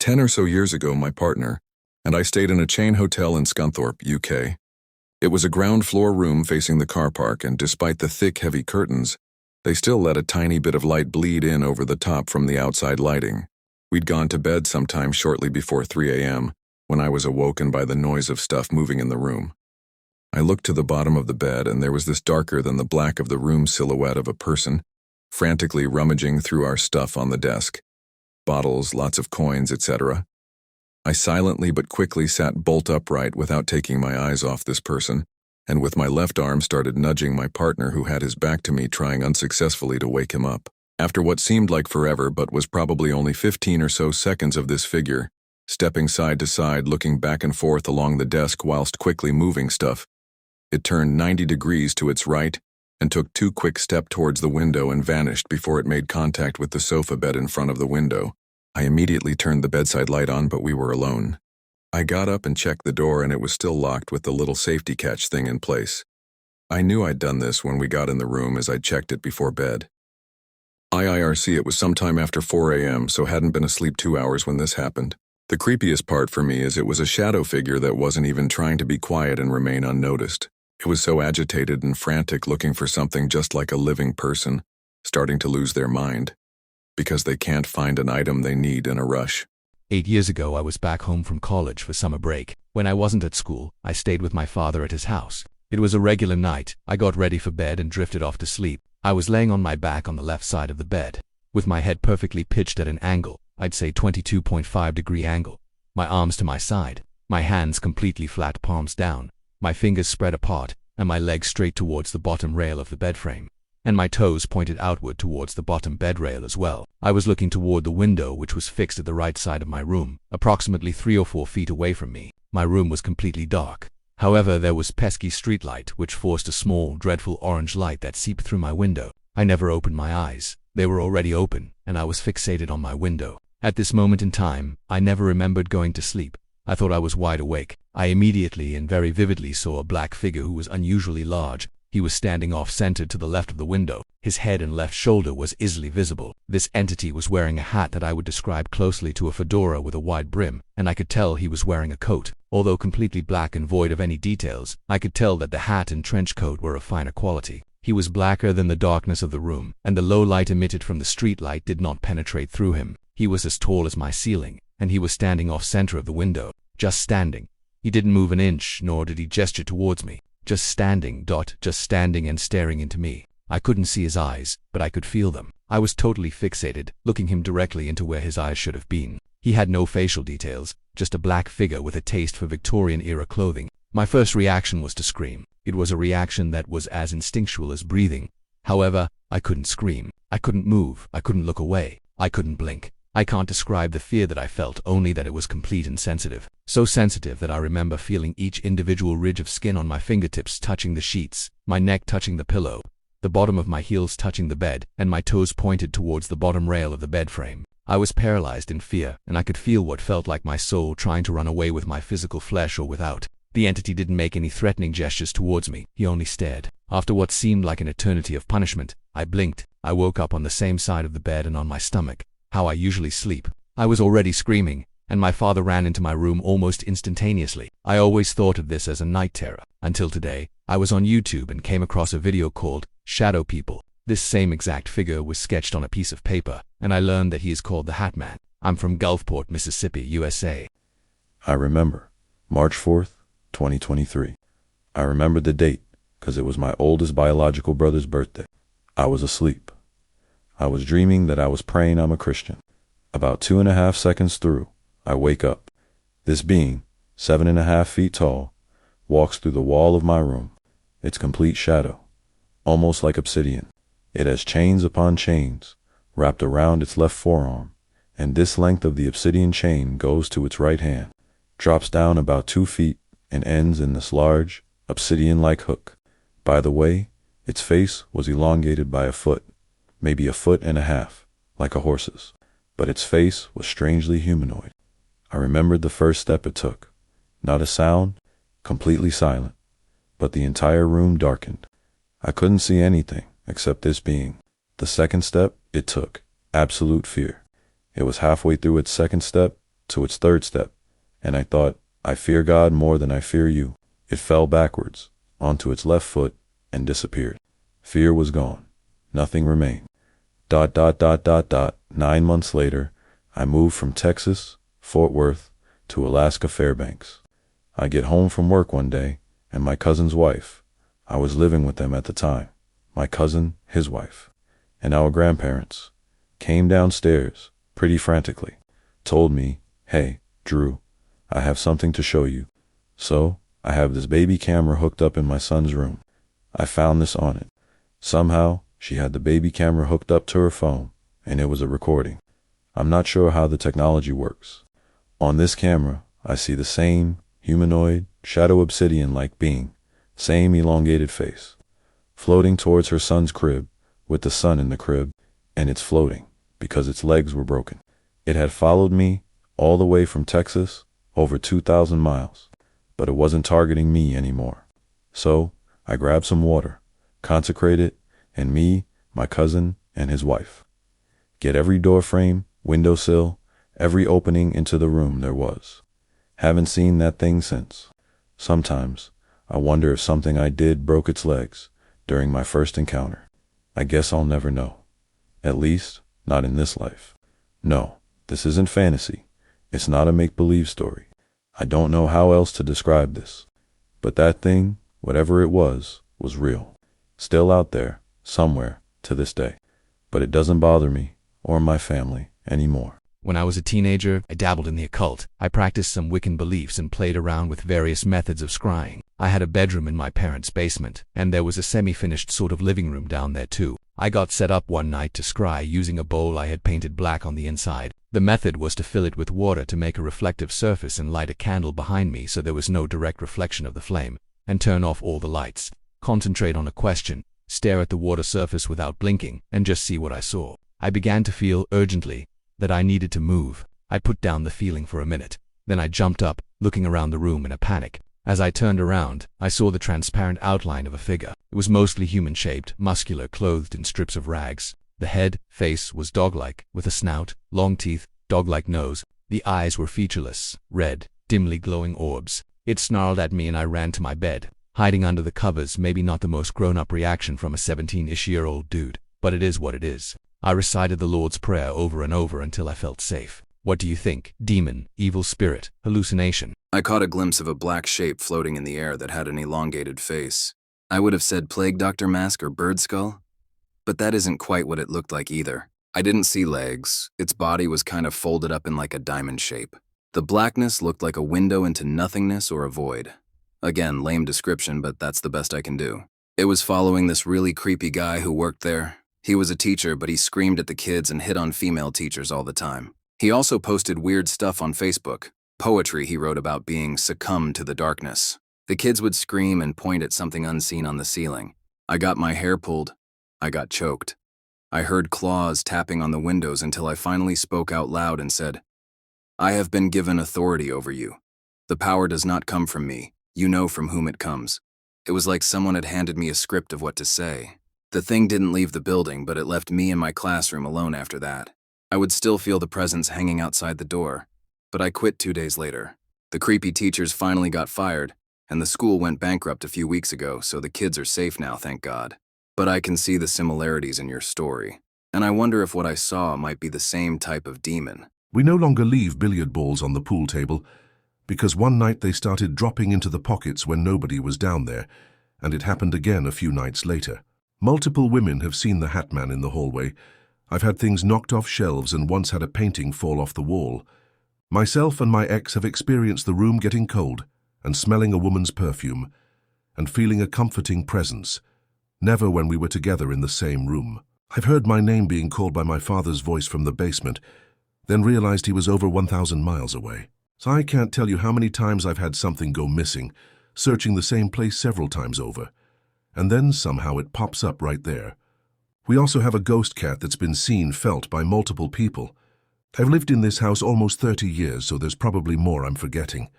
10 or so years ago, my partner and I stayed in a chain hotel in Scunthorpe, UK. It was a ground floor room facing the car park, and despite the thick, heavy curtains, they still let a tiny bit of light bleed in over the top from the outside lighting. We'd gone to bed sometime shortly before 3 a.m. when I was awoken by the noise of stuff moving in the room. I looked to the bottom of the bed, and there was this darker than the black of the room silhouette of a person, frantically rummaging through our stuff on the desk. Bottles, lots of coins, etc. I silently but quickly sat bolt upright without taking my eyes off this person, and with my left arm started nudging my partner who had his back to me, trying unsuccessfully to wake him up. After what seemed like forever but was probably only 15 or so seconds of this figure, stepping side to side, looking back and forth along the desk whilst quickly moving stuff, it turned 90 degrees to its right and took 2 quick steps towards the window and vanished before it made contact with the sofa bed in front of the window. I immediately turned the bedside light on, but we were alone. I got up and checked the door, and it was still locked with the little safety catch thing in place. I knew I'd done this when we got in the room, as I checked it before bed. IIRC, it was sometime after 4 a.m., so hadn't been asleep 2 hours when this happened. The creepiest part for me is it was a shadow figure that wasn't even trying to be quiet and remain unnoticed. It was so agitated and frantic, looking for something just like a living person, starting to lose their mind, because they can't find an item they need in a rush. 8 years ago, I was back home from college for summer break. When I wasn't at school, I stayed with my father at his house. It was a regular night. I got ready for bed and drifted off to sleep. I was laying on my back on the left side of the bed, with my head perfectly pitched at an angle, I'd say 22.5-degree angle, my arms to my side, my hands completely flat, palms down, my fingers spread apart, and my legs straight towards the bottom rail of the bed frame, and my toes pointed outward towards the bottom bed rail as well. I was looking toward the window, which was fixed at the right side of my room, approximately 3 or 4 feet away from me. My room was completely dark. However, there was pesky streetlight, which forced a small, dreadful orange light that seeped through my window. I never opened my eyes. They were already open, and I was fixated on my window. At this moment in time, I never remembered going to sleep. I thought I was wide awake. I immediately and very vividly saw a black figure who was unusually large. He was standing off-centered to the left of the window. His head and left shoulder was easily visible. This entity was wearing a hat that I would describe closely to a fedora with a wide brim, and I could tell he was wearing a coat. Although completely black and void of any details, I could tell that the hat and trench coat were of finer quality. He was blacker than the darkness of the room, and the low light emitted from the street light did not penetrate through him. He was as tall as my ceiling, and he was standing off-center of the window, just standing. He didn't move an inch, nor did he gesture towards me. Just standing and staring into me. I couldn't see his eyes, but I could feel them. I was totally fixated, looking him directly into where his eyes should have been. He had no facial details, just a black figure with a taste for Victorian-era clothing. My first reaction was to scream. It was a reaction that was as instinctual as breathing. However, I couldn't scream. I couldn't move. I couldn't look away. I couldn't blink. I can't describe the fear that I felt, only that it was complete and sensitive. So sensitive that I remember feeling each individual ridge of skin on my fingertips touching the sheets, my neck touching the pillow, the bottom of my heels touching the bed, and my toes pointed towards the bottom rail of the bed frame. I was paralyzed in fear, and I could feel what felt like my soul trying to run away with my physical flesh or without. The entity didn't make any threatening gestures towards me. He only stared. After what seemed like an eternity of punishment, I blinked. I woke up on the same side of the bed and on my stomach, how I usually sleep. I was already screaming, and my father ran into my room almost instantaneously. I always thought of this as a night terror, until today. I was on YouTube and came across a video called Shadow People. This same exact figure was sketched on a piece of paper, and I learned that he is called the Hat Man. I'm from Gulfport, Mississippi, USA. I remember March 4th, 2023. I remember the date because it was my oldest biological brother's birthday. I was asleep. I was dreaming that I was praying I'm a Christian. About 2.5 seconds through, I wake up. This being, 7.5 feet tall, walks through the wall of my room. It's complete shadow, almost like obsidian. It has chains upon chains wrapped around its left forearm, and this length of the obsidian chain goes to its right hand, drops down about 2 feet, and ends in this large, obsidian-like hook. By the way, its face was elongated by a foot, maybe 1.5 feet, like a horse's, but its face was strangely humanoid. I remembered the first step it took. Not a sound, completely silent, but the entire room darkened. I couldn't see anything except this being. The second step it took, absolute fear. It was halfway through its second step, to its third step, and I thought, I fear God more than I fear you. It fell backwards, onto its left foot, and disappeared. Fear was gone. Nothing remained. 9 months later, I moved from Texas, Fort Worth, to Alaska Fairbanks. I get home from work one day, and my cousin's wife, I was living with them at the time, my cousin, his wife, and our grandparents, came downstairs, pretty frantically, told me, "Hey, Drew, I have something to show you." So, I have this baby camera hooked up in my son's room. I found this on it. Somehow, she had the baby camera hooked up to her phone, and it was a recording. I'm not sure how the technology works. On this camera, I see the same humanoid, shadow obsidian-like being, same elongated face, floating towards her son's crib, with the son in the crib, and it's floating, because its legs were broken. It had followed me all the way from Texas, over 2,000 miles, but it wasn't targeting me anymore. So, I grabbed some water, consecrate it, and me, my cousin, and his wife. Get every door frame, windowsill, every opening into the room there was. Haven't seen that thing since. Sometimes, I wonder if something I did broke its legs during my first encounter. I guess I'll never know. At least, not in this life. No, this isn't fantasy. It's not a make-believe story. I don't know how else to describe this. But that thing, whatever it was real. Still out there, somewhere, to this day. But it doesn't bother me, or my family, anymore. When I was a teenager, I dabbled in the occult. I practiced some Wiccan beliefs and played around with various methods of scrying. I had a bedroom in my parents' basement, and there was a semi-finished sort of living room down there too. I got set up one night to scry using a bowl I had painted black on the inside. The method was to fill it with water to make a reflective surface and light a candle behind me so there was no direct reflection of the flame, and turn off all the lights. Concentrate on a question, stare at the water surface without blinking, and just see what I saw. I began to feel, urgently, that I needed to move. I put down the feeling for a minute. Then I jumped up, looking around the room in a panic. As I turned around, I saw the transparent outline of a figure. It was mostly human-shaped, muscular, clothed in strips of rags. The head, face was dog-like, with a snout, long teeth, dog-like nose. The eyes were featureless, red, dimly glowing orbs. It snarled at me and I ran to my bed. Hiding under the covers, maybe not the most grown-up reaction from a 17-ish-year-old dude, but it is what it is. I recited the Lord's Prayer over and over until I felt safe. What do you think? Demon, evil spirit, hallucination? I caught a glimpse of a black shape floating in the air that had an elongated face. I would have said plague doctor mask or bird skull, but that isn't quite what it looked like either. I didn't see legs. Its body was kind of folded up in like a diamond shape. The blackness looked like a window into nothingness or a void. Again, lame description, but that's the best I can do. It was following this really creepy guy who worked there. He was a teacher, but he screamed at the kids and hit on female teachers all the time. He also posted weird stuff on Facebook. Poetry he wrote about being succumbed to the darkness. The kids would scream and point at something unseen on the ceiling. I got my hair pulled. I got choked. I heard claws tapping on the windows until I finally spoke out loud and said, "I have been given authority over you. The power does not come from me. You know from whom it comes." It was like someone had handed me a script of what to say. The thing didn't leave the building, but it left me in my classroom alone after that. I would still feel the presence hanging outside the door, but I quit 2 days later. The creepy teachers finally got fired, and the school went bankrupt a few weeks ago, so the kids are safe now, thank God. But I can see the similarities in your story, and I wonder if what I saw might be the same type of demon. We no longer leave billiard balls on the pool table, because one night they started dropping into the pockets when nobody was down there, and it happened again a few nights later. Multiple women have seen the Hat Man in the hallway. I've had things knocked off shelves and once had a painting fall off the wall. Myself and my ex have experienced the room getting cold and smelling a woman's perfume and feeling a comforting presence, never when we were together in the same room. I've heard my name being called by my father's voice from the basement, then realized he was over 1,000 miles away. So I can't tell you how many times I've had something go missing, searching the same place several times over. And then somehow it pops up right there. We also have a ghost cat that's been seen, felt by multiple people. I've lived in this house almost 30 years, so there's probably more I'm forgetting.